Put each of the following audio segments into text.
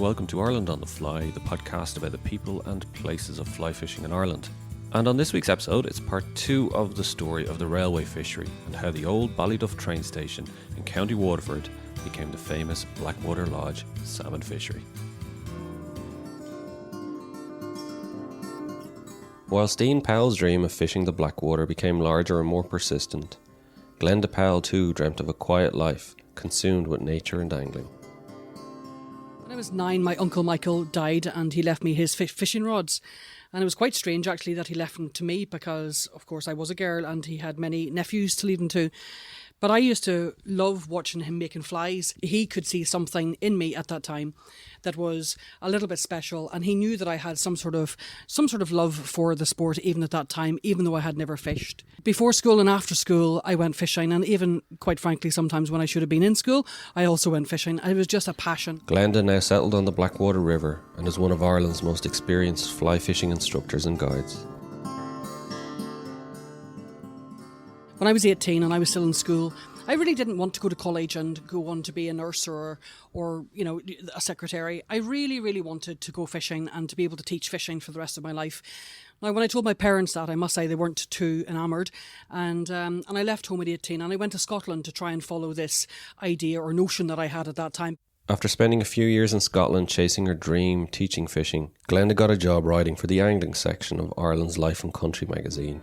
welcome to Ireland on the Fly, the podcast about the people and places of fly fishing in Ireland. And on this week's episode, it's part 2 of the story of the Railway Fishery and how the old Ballyduff train station in County Waterford became the famous Blackwater Lodge salmon fishery. While Steen Powell's dream of fishing the Blackwater became larger and more persistent, Glenda Powell too dreamt of a quiet life, consumed with nature and angling. When I was 9, my uncle Michael died and he left me his fishing rods. And it was quite strange actually that he left them to me because, of course, I was a girl and he had many nephews to leave them to. But I used to love watching him making flies. He could see something in me at that time that was a little bit special, and he knew that I had some sort of love for the sport even at that time, even though I had never fished. Before school and after school, I went fishing, and even, quite frankly, sometimes when I should have been in school, I also went fishing. It was just a passion. Glenda now settled on the Blackwater River and is one of Ireland's most experienced fly fishing instructors and guides. When I was 18 and I was still in school, I really didn't want to go to college and go on to be a nurse or a secretary. I really, really wanted to go fishing and to be able to teach fishing for the rest of my life. Now, when I told my parents that, I must say they weren't too enamoured. And I left home at 18 and I went to Scotland to try and follow this idea or notion that I had at that time. After spending a few years in Scotland chasing her dream, teaching fishing, Glenda got a job writing for the angling section of Ireland's Life and Country magazine.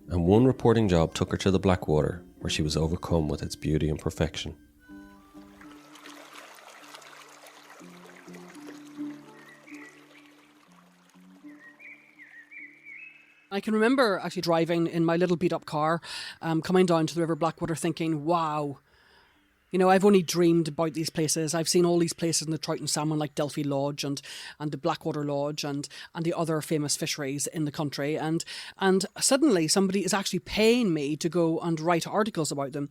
And one reporting job took her to the Blackwater, where she was overcome with its beauty and perfection. I can remember actually driving in my little beat-up car, coming down to the River Blackwater thinking, wow, I've only dreamed about these places. I've seen all these places in the trout and salmon like Delphi Lodge and the Blackwater Lodge and the other famous fisheries in the country. And suddenly somebody is actually paying me to go and write articles about them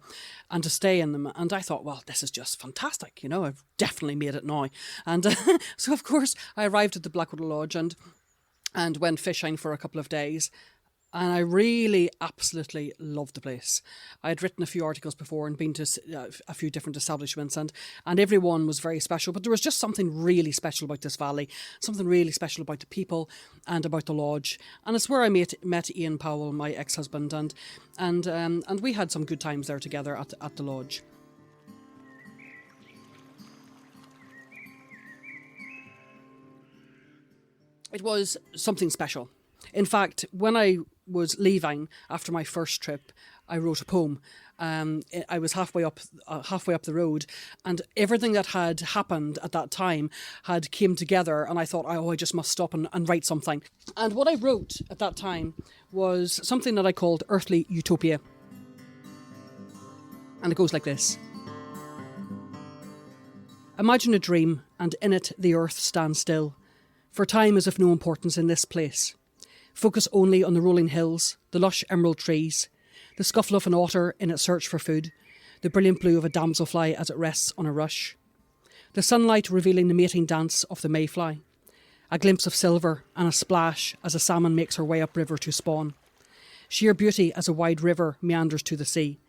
and to stay in them. And I thought, well, this is just fantastic. I've definitely made it now. And so, of course, I arrived at the Blackwater Lodge and went fishing for a couple of days. And I really absolutely loved the place. I had written a few articles before and been to a few different establishments and everyone was very special. But there was just something really special about this valley, something really special about the people and about the lodge. And it's where I met Ian Powell, my ex-husband, and we had some good times there together at the lodge. It was something special. In fact, when I was leaving after my first trip, I wrote a poem. I was halfway up the road, and everything that had happened at that time had came together. And I thought, I just must stop and write something. And what I wrote at that time was something that I called Earthly Utopia. And it goes like this. Imagine a dream, and in it the earth stands still. For time is of no importance in this place. Focus only on the rolling hills, the lush emerald trees, the scuffle of an otter in its search for food, the brilliant blue of a damselfly as it rests on a rush, the sunlight revealing the mating dance of the mayfly, a glimpse of silver and a splash as a salmon makes her way upriver to spawn. Sheer beauty as a wide river meanders to the sea.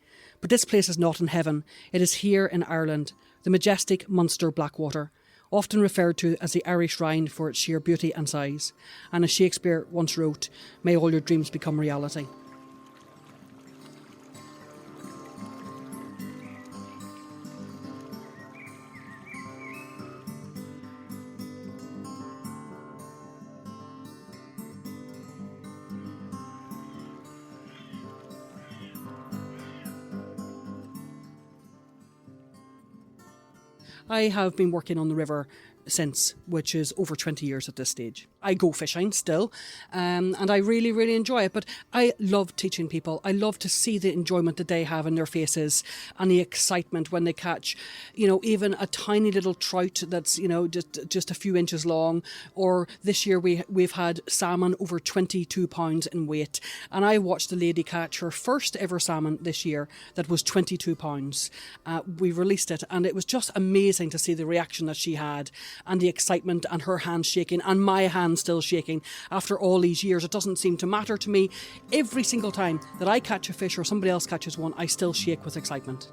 But this place is not in heaven, it is here in Ireland, the majestic Munster Blackwater, often referred to as the Irish Rhine for its sheer beauty and size. And as Shakespeare once wrote, may all your dreams become reality. I have been working on the river since, which is over 20 years at this stage. I go fishing still, and I really, really enjoy it. But I love teaching people. I love to see the enjoyment that they have in their faces and the excitement when they catch, even a tiny little trout that's, just a few inches long. Or this year we've had salmon over 22 pounds in weight. And I watched a lady catch her first ever salmon this year that was 22 pounds. We released it and it was just amazing to see the reaction that she had. and the excitement and her hand shaking and my hand still shaking after all these years. It doesn't seem to matter to me. Every single time that I catch a fish or somebody else catches one, I still shake with excitement.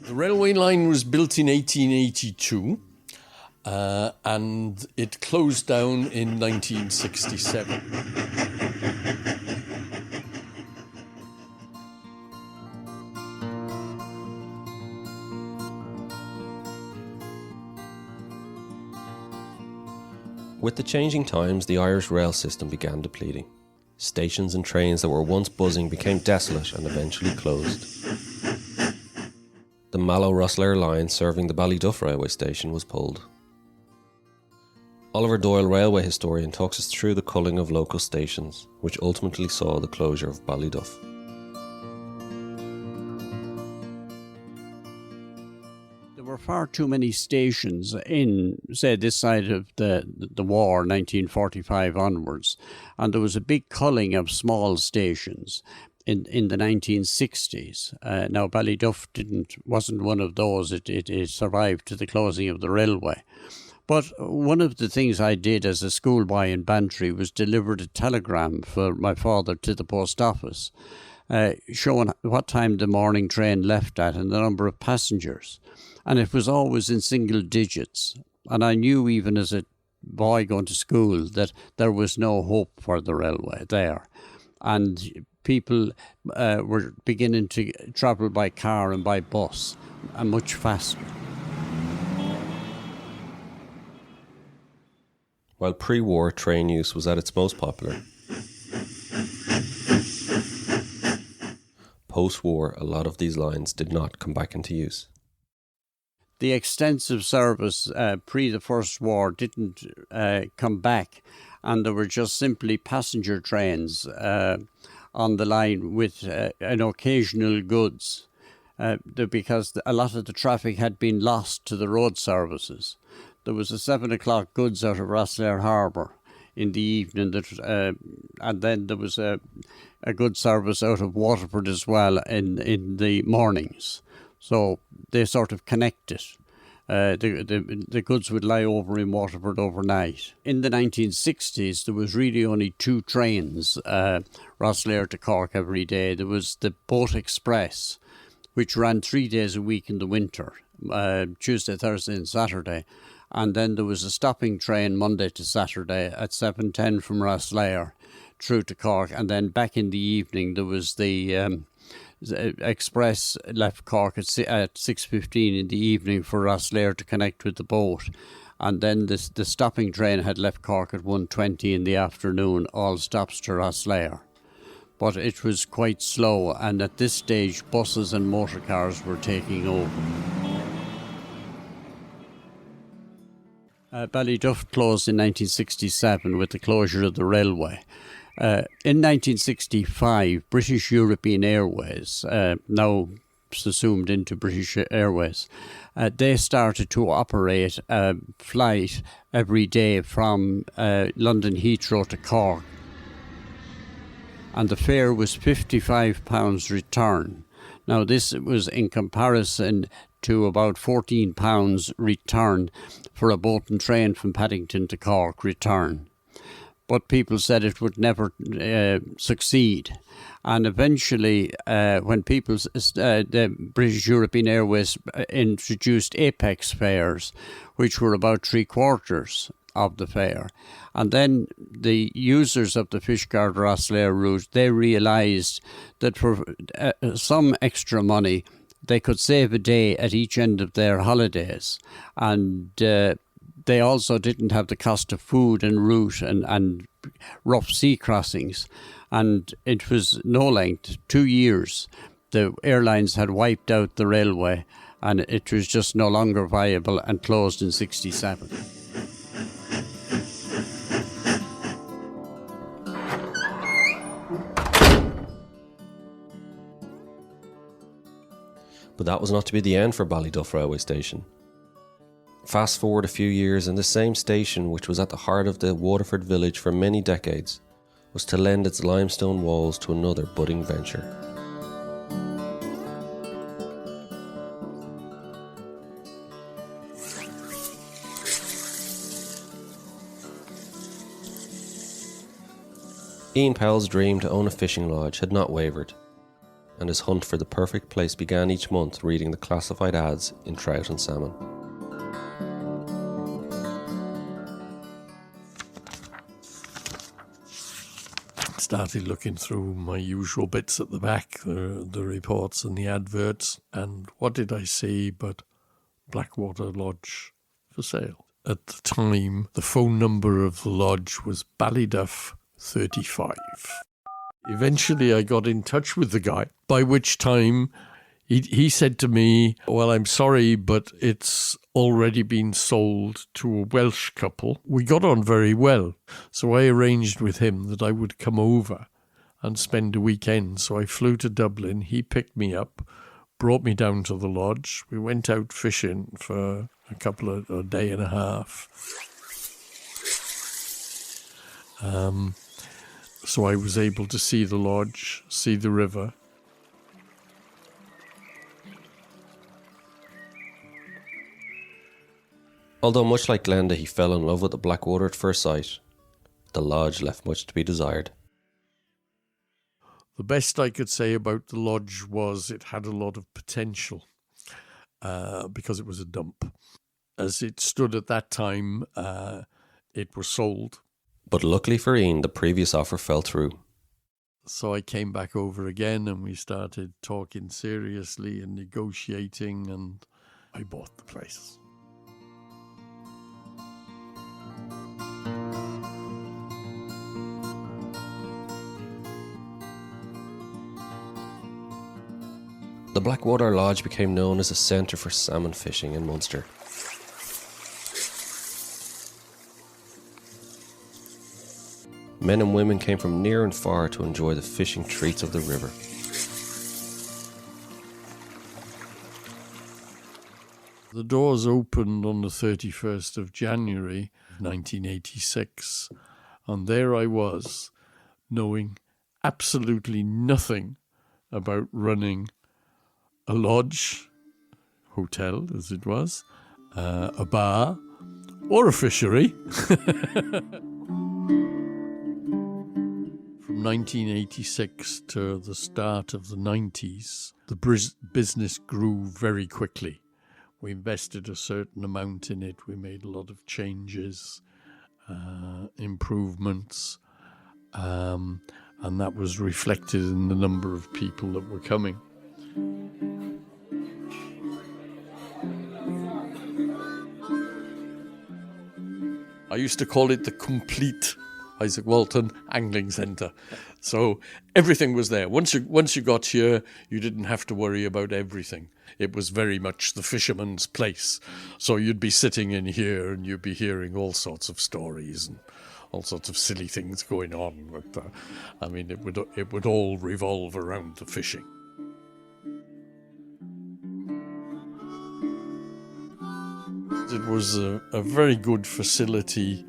The railway line was built in 1882 and it closed down in 1967. With the changing times, the Irish rail system began depleting. Stations and trains that were once buzzing became desolate and eventually closed. The Mallow-Rosslare line serving the Ballyduff railway station was pulled. Oliver Doyle, railway historian, talks us through the culling of local stations, which ultimately saw the closure of Ballyduff. There were far too many stations in, say, this side of the war, 1945 onwards, and there was a big culling of small stations in the 1960s. Now, Ballyduff wasn't one of those. It survived to the closing of the railway. But one of the things I did as a schoolboy in Bantry was delivered a telegram for my father to the post office, showing what time the morning train left at and the number of passengers. And it was always in single digits. And I knew even as a boy going to school that there was no hope for the railway there. And people were beginning to travel by car and by bus, and much faster. While pre-war train use was at its most popular, post-war a lot of these lines did not come back into use. The extensive service pre the First War didn't come back, and there were just simply passenger trains on the line with an occasional goods, because a lot of the traffic had been lost to the road services. There was a 7 o'clock goods out of Rosslare Harbour in the evening, and then there was a good service out of Waterford as well in the mornings. So they sort of connected. The goods would lie over in Waterford overnight. In the 1960s, there was really only 2 trains, Rosslare to Cork every day. There was the Boat Express, which ran 3 days a week in the winter, Tuesday, Thursday and Saturday. And then there was a stopping train Monday to Saturday at 7:10 from Rosslare through to Cork. And then back in the evening, there was the Express left Cork at 6:15 in the evening for Rosslare to connect with the boat. And then the stopping train had left Cork at 1:20 in the afternoon, all stops to Rosslare. But it was quite slow, and at this stage buses and motor cars were taking over. Ballyduff closed in 1967 with the closure of the railway. In 1965, British European Airways, now subsumed into British Airways, they started to operate a flight every day from London Heathrow to Cork. And the fare was £55 return. Now, this was in comparison to about £14 return for a boat and train from Paddington to Cork return. But people said it would never succeed. And eventually, when the British European Airways introduced Apex fares, which were about 3/4 of the fare. And then the users of the Fishguard Rosslare route, they realised that for some extra money, they could save a day at each end of their holidays. And they also didn't have the cost of food en route and rough sea crossings. And it was no length, 2 years, the airlines had wiped out the railway and it was just no longer viable and closed in 67. But that was not to be the end for Ballyduff railway station. Fast forward a few years, and the same station, which was at the heart of the Waterford village for many decades, was to lend its limestone walls to another budding venture. Ian Powell's dream to own a fishing lodge had not wavered, and his hunt for the perfect place began each month reading the classified ads in Trout and Salmon. Started looking through my usual bits at the back, the reports and the adverts, and what did I see but Blackwater Lodge for sale. At the time, the phone number of the lodge was Ballyduff 35. Eventually I got in touch with the guy, by which time he said to me, well, I'm sorry, but it's already been sold to a Welsh couple. We got on very well, so I arranged with him that I would come over and spend a weekend. So I flew to Dublin, he picked me up, brought me down to the lodge. We went out fishing for a day and a half. So I was able to see the lodge, see the river. Although much like Glenda, he fell in love with the Blackwater at first sight, the lodge left much to be desired. The best I could say about the lodge was it had a lot of potential because it was a dump. As it stood at that time, it was sold. But luckily for Ian, the previous offer fell through. So I came back over again and we started talking seriously and negotiating, and I bought the place. The Blackwater Lodge became known as a centre for salmon fishing in Munster. Men and women came from near and far to enjoy the fishing treats of the river. The doors opened on the 31st of January 1986, and there I was, knowing absolutely nothing about running a lodge, hotel as it was, a bar, or a fishery. From 1986 to the start of the 90s, the business grew very quickly. We invested a certain amount in it. We made a lot of changes, improvements, and that was reflected in the number of people that were coming. I used to call it the complete Isaac Walton Angling Centre. So everything was there. Once you got here, you didn't have to worry about everything. It was very much the fisherman's place. So you'd be sitting in here and you'd be hearing all sorts of stories and all sorts of silly things going on. But it would all revolve around the fishing. It was a very good facility,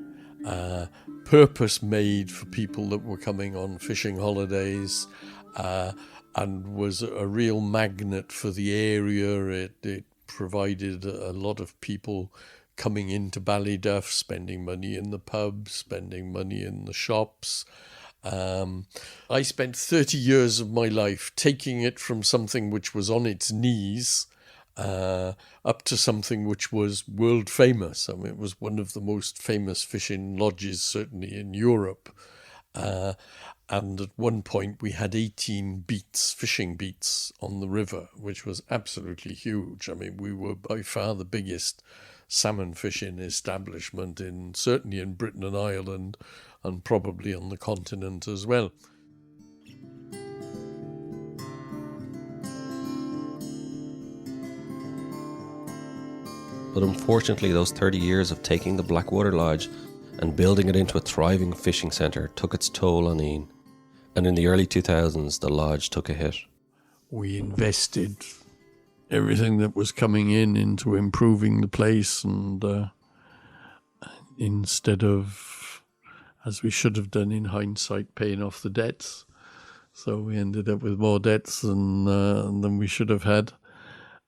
purpose-made for people that were coming on fishing holidays, and was a real magnet for the area. It provided a lot of people coming into Ballyduff, spending money in the pubs, spending money in the shops. I spent 30 years of my life taking it from something which was on its knees up to something which was world famous. I mean, it was one of the most famous fishing lodges, certainly in Europe. And at one point we had 18 fishing beats on the river, which was absolutely huge. I mean, we were by far the biggest salmon fishing establishment certainly in Britain and Ireland, and probably on the continent as well. But unfortunately, those 30 years of taking the Blackwater Lodge and building it into a thriving fishing centre took its toll on Ian. And in the early 2000s, the lodge took a hit. We invested everything that was coming in into improving the place, and instead of, as we should have done in hindsight, paying off the debts. So we ended up with more debts than we should have had.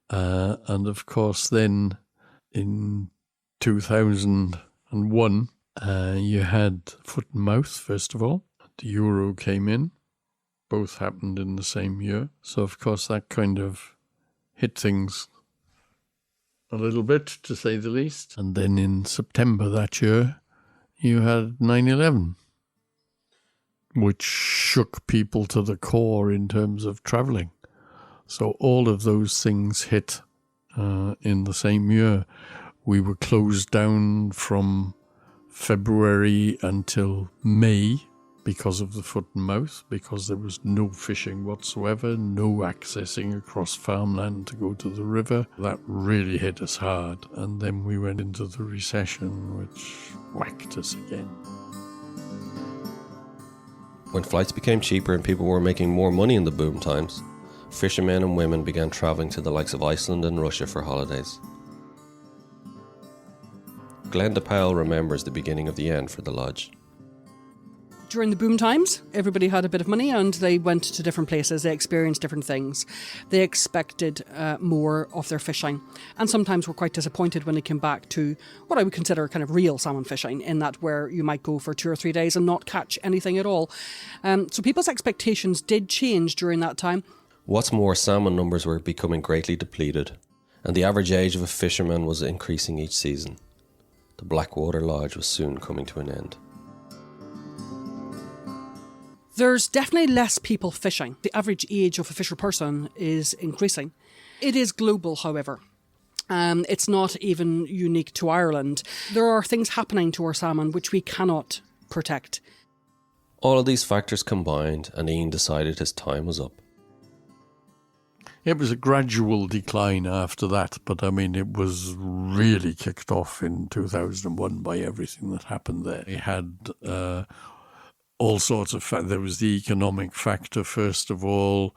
And of course then in 2001, you had foot and mouth, first of all. The euro came in. Both happened in the same year. So of course that kind of hit things a little bit, to say the least. And then in September that year, you had 9/11, which shook people to the core in terms of travelling. So all of those things hit in the same year. We were closed down from February until May because of the foot and mouth, because there was no fishing whatsoever, no accessing across farmland to go to the river. That really hit us hard. And then we went into the recession, which whacked us again. When flights became cheaper and people were making more money in the boom times, fishermen and women began travelling to the likes of Iceland and Russia for holidays. Glenda Powell remembers the beginning of the end for the lodge. During the boom times, everybody had a bit of money and they went to different places. They experienced different things. They expected more of their fishing, and sometimes were quite disappointed when they came back to what I would consider kind of real salmon fishing, in that where you might go for 2 or 3 days and not catch anything at all. So people's expectations did change during that time. What's more, salmon numbers were becoming greatly depleted, and the average age of a fisherman was increasing each season. The Blackwater Lodge was soon coming to an end. There's definitely less people fishing. The average age of a fisher person is increasing. It is global, however. It's not even unique to Ireland. There are things happening to our salmon which we cannot protect. All of these factors combined, and Ian decided his time was up. It was a gradual decline after that, but I mean, it was really kicked off in 2001 by everything that happened there. It had all sorts of there was the economic factor, first of all.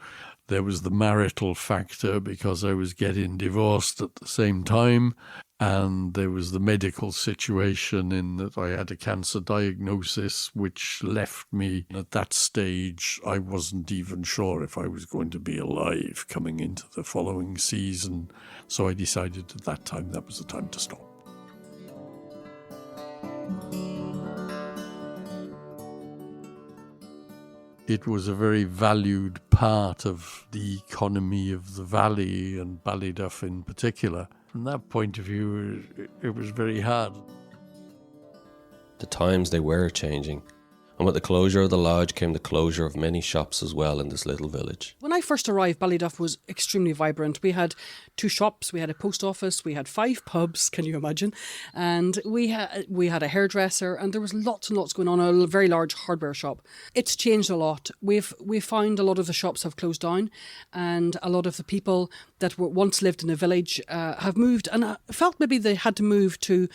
There was the marital factor, because I was getting divorced at the same time. And there was the medical situation, in that I had a cancer diagnosis, which left me at that stage. I wasn't even sure if I was going to be alive coming into the following season. So I decided at that time that was the time to stop. It was a very valued part of the economy of the valley, and Ballyduff in particular. From that point of view, it was very hard. The times, they were changing, and with the closure of the lodge came the closure of many shops as well in this little village. When I first arrived, Ballyduff was extremely vibrant. We had 2 shops, we had a post office, we had 5 pubs, can you imagine? And we had a hairdresser, and there was lots and lots going on, a very large hardware shop. It's changed a lot. We've found a lot of the shops have closed down, and a lot of the people that were once lived in a village have moved, and I felt maybe they had to move to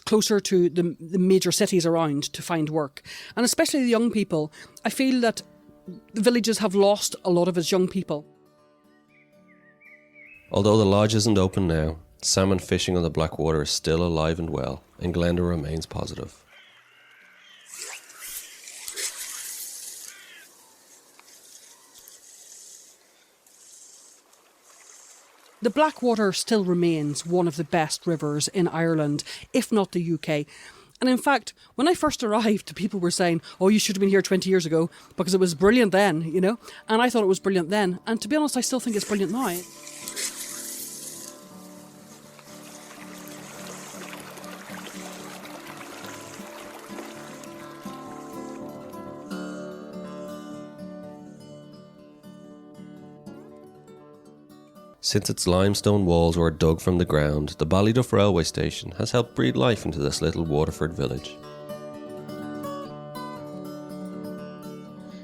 closer to the major cities around to find work. And especially the young people, I feel that the villages have lost a lot of its young people. Although the lodge isn't open now, salmon fishing on the Blackwater is still alive and well, and Glenda remains positive. The Blackwater still remains one of the best rivers in Ireland, if not the UK. And in fact, when I first arrived, people were saying, oh, you should have been here 20 years ago because it was brilliant then, And I thought it was brilliant then. And to be honest, I still think it's brilliant now. Since its limestone walls were dug from the ground, the Ballyduff railway station has helped breathe life into this little Waterford village.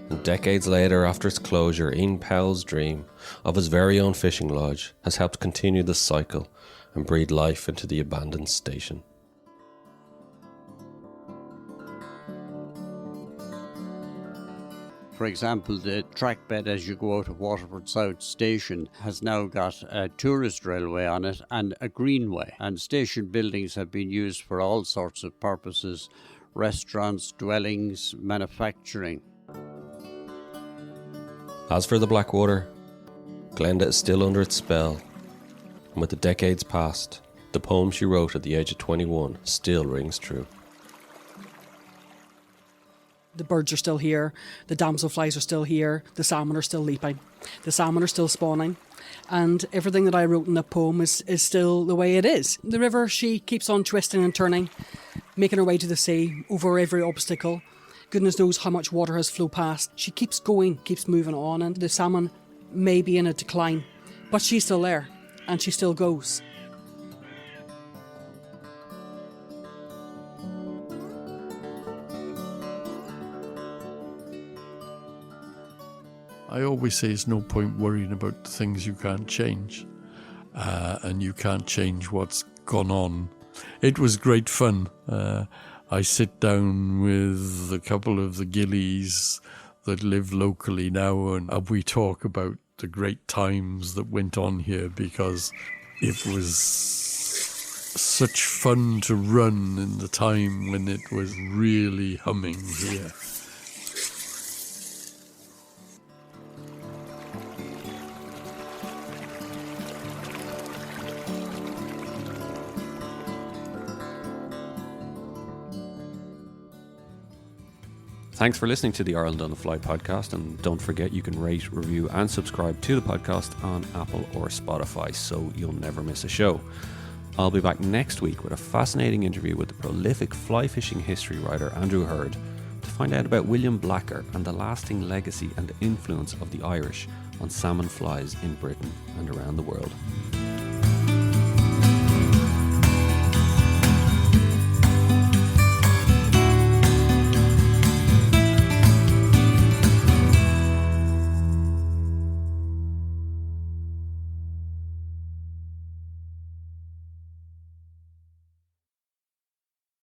And decades later, after its closure, Ian Powell's dream of his very own fishing lodge has helped continue this cycle and breathe life into the abandoned station. For example, the track bed as you go out of Waterford South Station has now got a tourist railway on it and a greenway. And station buildings have been used for all sorts of purposes: restaurants, dwellings, manufacturing. As for the Blackwater, Glenda is still under its spell, and with the decades past, the poem she wrote at the age of 21 still rings true. The birds are still here, the damselflies are still here, the salmon are still leaping, the salmon are still spawning, and everything that I wrote in that poem is still the way it is. The river, she keeps on twisting and turning, making her way to the sea, over every obstacle. Goodness knows how much water has flowed past. She keeps going, keeps moving on, and the salmon may be in a decline, but she's still there, and she still goes. I always say it's no point worrying about the things you can't change, and you can't change what's gone on. It was great fun. I sit down with a couple of the gillies that live locally now, and we talk about the great times that went on here, because it was such fun to run in the time when it was really humming here. Thanks for listening to the Ireland on the Fly podcast, and don't forget you can rate, review and subscribe to the podcast on Apple or Spotify so you'll never miss a show. I'll be back next week with a fascinating interview with the prolific fly fishing history writer Andrew Hurd to find out about William Blacker and the lasting legacy and influence of the Irish on salmon flies in Britain and around the world.